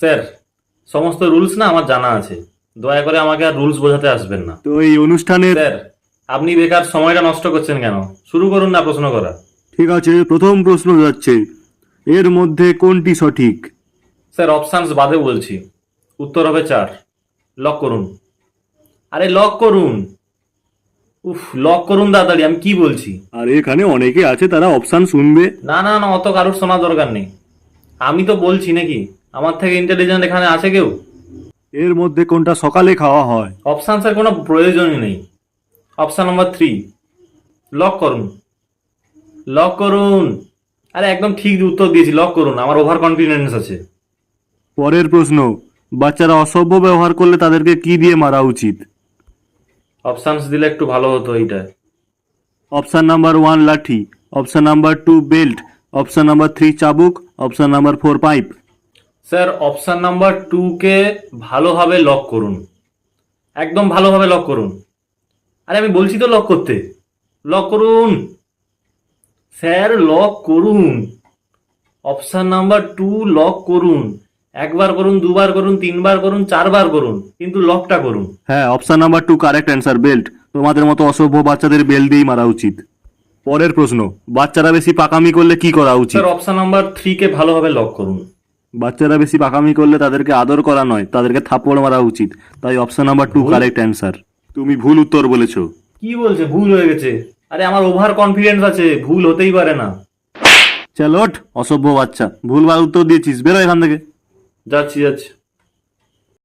Sir, সমস্ত rules না আমার জানা আছে। দয়া করে আমাকে আর রুলস বোঝাতে আসবেন না। তো এই অনুষ্ঠানের স্যার, আপনি বেকার সময়টা নষ্ট করছেন কেন? শুরু করুন না প্রশ্ন করা। ঠিক আছে, প্রথম প্রশ্ন যাচ্ছে, এর মধ্যে কোনটি সঠিক? স্যার, অপশানস বাদে বলছি। উত্তর হবে 4। লক করুন। আরে লক করুন। উফ, লক করুন তাড়াতাড়ি, আমি কি বলছি। আর এখানে অনেকে আছে, তারা অপশন শুনবে। না না না, অত কারোর শোনার দরকার নেই। আমি তো বলছি নাকি, আমার থেকে ইন্টেলিজেন্ট এখানে আছে কেউ? এর মধ্যে কোনটা সকালে খাওয়া হয়? অপশানসের কোনো প্রয়োজনই নেই। Option number 3। লক করুন। লক করুন। আরে একদম ঠিক উত্তর দিয়েছি, লক করুন, আমার ওভার কনফিডেন্স আছে। পরের প্রশ্ন, বাচ্চারা অসভ্য ব্যবহার করলে তাদেরকে কি দিয়ে মারা উচিত? অপশানস দিলে একটু ভালো হতো এইটা। অপশন নাম্বার 1 লাঠি, option number 2 belt, option number 3 চাবুক, option number 4 pipe. Sir, option number 2 কে ভালোভাবে লক করুন। একদম ভালোভাবে লক করুন। আরে আমি বলছি তো লক করতে। লক করুন। স্যার, লক করুন। অপশান নাম্বার 2 লক করুন। একবার করুন, দুবার করুন, তিনবার করুন, চারবার করুন, কিন্তু লকটা করুন। হ্যাঁ, option number 2 correct answer, belt. তোমাদের মতো অসভ্য বাচ্চাদের বেল্ট দিয়েই মারা উচিত। পরের প্রশ্ন, বাচ্চারা বেশি পাকামি করলে কি করা উচিত? স্যার, অপশান নাম্বার 3 কে ভালোভাবে লক করুন। বাচ্চারা বেশি পাকামি করলে তাদেরকে আদর করা নয়, তাদেরকে থাপ্পড় মারা উচিত। তাই অপশন নাম্বার 2 ভুল? Correct answer. তুমি ভুল উত্তর বলেছো। কি বলছে ভুল হয়ে গেছে? আরে আমার ওভার কনফিডেন্স আছে, ভুল হতেই পারে না। চল ওঠ, অসভ্য বাচ্চা, ভুলভাল উত্তর দিয়েছিস, বেরো এখান থেকে। যাচ্ছি যাচ্ছি।